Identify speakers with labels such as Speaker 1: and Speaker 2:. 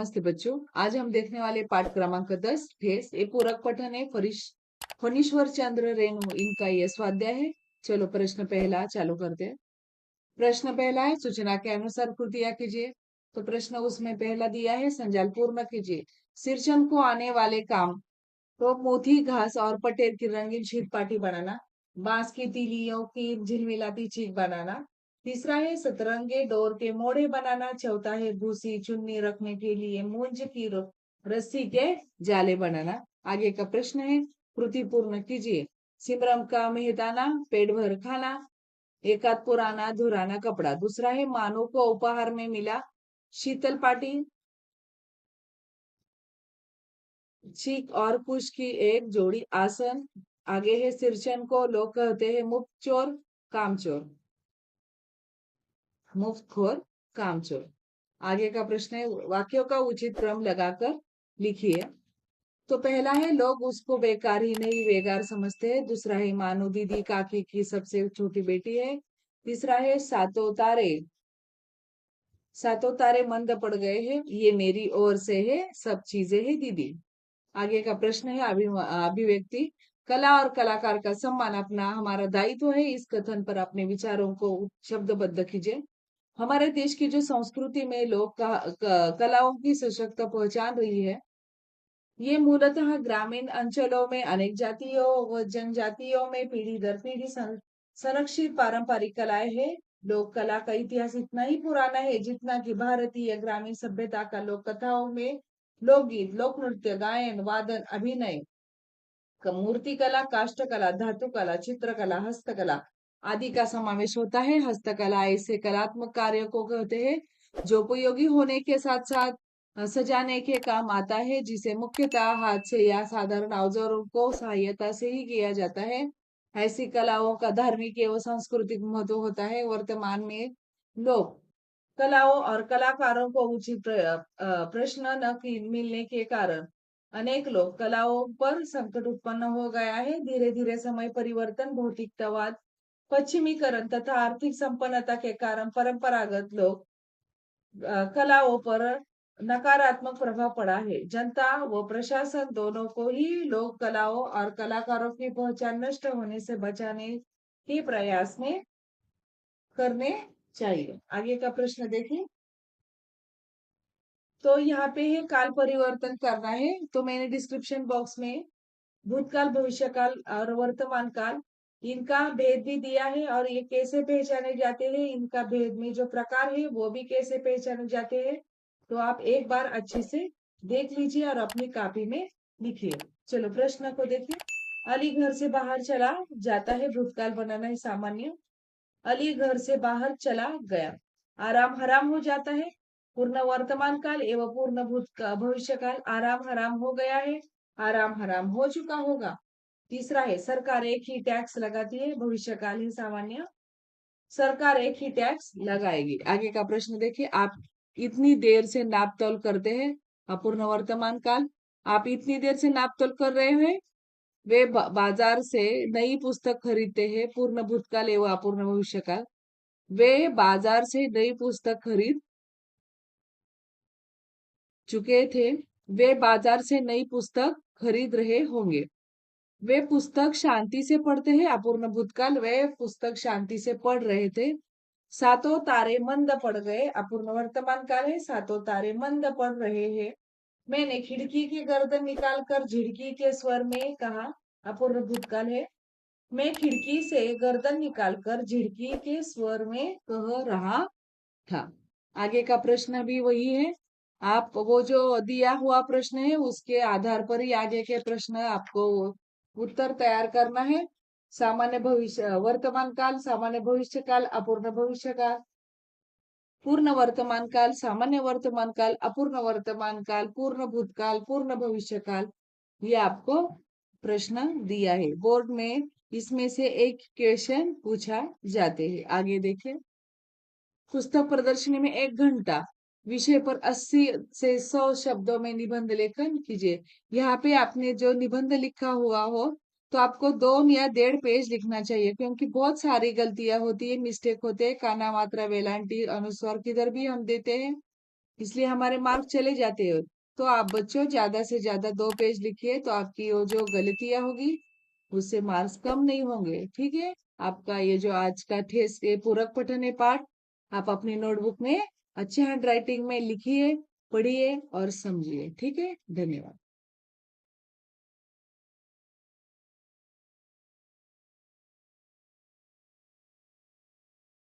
Speaker 1: नमस्ते बच्चों। आज हम देखने वाले पाठ क्रमांक 10 फेस। ये पूरक पठन है। फणीश्वर चंद्र रेणु इनका ये स्वाध्याय है। चलो प्रश्न पहला चालू करते हैं। प्रश्न पहला है, सूचना के अनुसार कृतियां कीजिए। तो प्रश्न उसमें पहला दिया है, संजाल पूर्ण कीजिए। शीर्षन को आने वाले काम तो मोती घास और पटेर की रंगीन शीत पाटी बनाना, बांस की तीलियों की झिलमिलाती चीख बनाना। तीसरा है सतरंगे डोर के मोड़े बनाना। चौथा है भूसी चुन्नी रखने के लिए मूंज की रस्सी के जाले बनाना। आगे का प्रश्न है, कृति पूर्ण कीजिए। सिमरन का मेहताना पेट भर खाना, एकाध पुराना धुराना कपड़ा। दूसरा है मानो को उपहार में मिला शीतल पाटी, चीक और कुश की एक जोड़ी आसन। आगे है सिरचन को लोग कहते हैं मुफ्त चोर कामचोर, मुफ्तखोर कामचोर। आगे का प्रश्न है, वाक्यों का उचित क्रम लगाकर लिखिए। तो पहला है, लोग उसको बेकार ही नहीं बेकार समझते हैं। दूसरा है, मानो दीदी काकी की सबसे छोटी बेटी है। तीसरा है, सातों तारे मंद पड़ गए हैं, ये मेरी ओर से है, सब चीजें है दीदी। आगे का प्रश्न है, अभिव्यक्ति। कला और कलाकार का सम्मान अपना हमारा दायित्व है। इस कथन पर अपने विचारों को शब्दबद्ध कीजिए। हमारे देश की जो संस्कृति में कलाओं की सशक्त पहचान रही है, ये मूलतः ग्रामीण अंचलों में अनेक जातियों व जनजातियों में पीढ़ी दर पीढ़ी संरक्षित पारंपरिक कलाएं हैं। लोक कला का इतिहास इतना ही पुराना है जितना कि भारतीय ग्रामीण सभ्यता का लोक कथाओं में लोकगीत, लोक नृत्य, गायन, वादन, अभिनय, मूर्ति कला, काष्ठ कला, धातु कला, चित्रकला, हस्तकला आदि का समावेश होता है। हस्तकला ऐसे कलात्मक कार्य को कहते हैं जो उपयोगी होने के साथ साथ सजाने के काम आता है, जिसे मुख्यतः हाथ से या साधारण औजारों को सहायता से ही किया जाता है। ऐसी कलाओं का धार्मिक एवं सांस्कृतिक महत्व होता है। वर्तमान में लोग कलाओं और कलाकारों को उचित प्रश्न न मिलने के कारण अनेक लोग कलाओं पर संकट उत्पन्न हो गया है। धीरे धीरे समय परिवर्तन, भौतिकतावाद, पश्चिमीकरण तथा आर्थिक संपन्नता के कारण परंपरागत लोग कलाओं पर नकारात्मक प्रभाव पड़ा है। जनता व प्रशासन दोनों को ही लोक कलाओं और कलाकारों की पहचान नष्ट होने से बचाने के प्रयास में करने चाहिए। आगे का प्रश्न देखिए। तो यहाँ पे है काल परिवर्तन करना है। तो मैंने डिस्क्रिप्शन बॉक्स में भूतकाल, भविष्यकाल और वर्तमान काल इनका भेद भी दिया है, और ये कैसे पहचाने जाते हैं, इनका भेद में जो प्रकार है वो भी कैसे पहचाने जाते हैं। तो आप एक बार अच्छे से देख लीजिए और अपनी कॉपी में लिखिए। चलो प्रश्न को देखिए। अली घर से बाहर चला जाता है, भूतकाल बनाना है सामान्य। अली घर से बाहर चला गया। आराम हराम हो जाता है, पूर्ण वर्तमान काल एवं पूर्ण भविष्य काल। आराम हराम हो गया है, आराम हराम हो चुका होगा। तीसरा है, सरकार एक ही टैक्स लगाती है, भविष्य काल ही सामान्य। सरकार एक ही टैक्स लगाएगी। आगे का प्रश्न देखिए। आप इतनी देर से नाप तोल करते हैं, अपूर्ण वर्तमान काल। आप इतनी देर से नाप तोल कर रहे हैं, वे बाजार से नई पुस्तक खरीदते हैं, पूर्ण भूतकाल एवं अपूर्ण भविष्यकाल। वे बाजार से नई पुस्तक खरीद चुके थे, वे बाजार से नई पुस्तक खरीद रहे होंगे। वे पुस्तक शांति से पढ़ते हैं, अपूर्ण भूतकाल। वे पुस्तक शांति से पढ़ रहे थे। सातों तारे मंद पड़ गए, अपूर्ण वर्तमान काल है, सातों तारे मंद पड़ रहे हैं। मैंने खिड़की की गर्दन निकालकर झिड़की के स्वर में कहा, अपूर्ण भूतकाल है। मैं खिड़की से गर्दन निकालकर झिड़की के स्वर में कह रहा था। आगे का प्रश्न भी वही है। आप वो जो दिया हुआ प्रश्न है उसके आधार पर ही आगे के प्रश्न आपको उत्तर तैयार करना है। सामान्य भविष्य वर्तमान काल, सामान्य भविष्य काल, अपूर्ण भविष्य काल, पूर्ण वर्तमान काल, सामान्य वर्तमान काल, अपूर्ण वर्तमान काल, पूर्ण भूतकाल, पूर्ण भविष्य काल। ये आपको प्रश्न दिया है। बोर्ड में इसमें से एक क्वेश्चन पूछा जाते हैं। आगे देखें। पुस्तक प्रदर्शनी में 1 घंटा विषय पर 80 से 100 शब्दों में निबंध लेखन कीजिए। यहाँ पे आपने जो निबंध लिखा हुआ हो तो आपको 2 या 1.5 पेज लिखना चाहिए, क्योंकि बहुत सारी गलतियां होती है, मिस्टेक होते हैं। काना, मात्रा, वेलांटी, अनुस्वार किधर भी हम देते हैं इसलिए हमारे मार्क चले जाते हैं। तो आप बच्चों ज्यादा से ज्यादा 2 पेज लिखिए, तो आपकी वो जो गलतियां होगी उससे मार्क्स कम नहीं होंगे। ठीक है। आपका ये जो आज का ठेस ये पूरक पठन है पाठ, आप अपनी नोटबुक में अच्छे हैंड राइटिंग में लिखिए, पढ़िए और समझिए। ठीक है। धन्यवाद।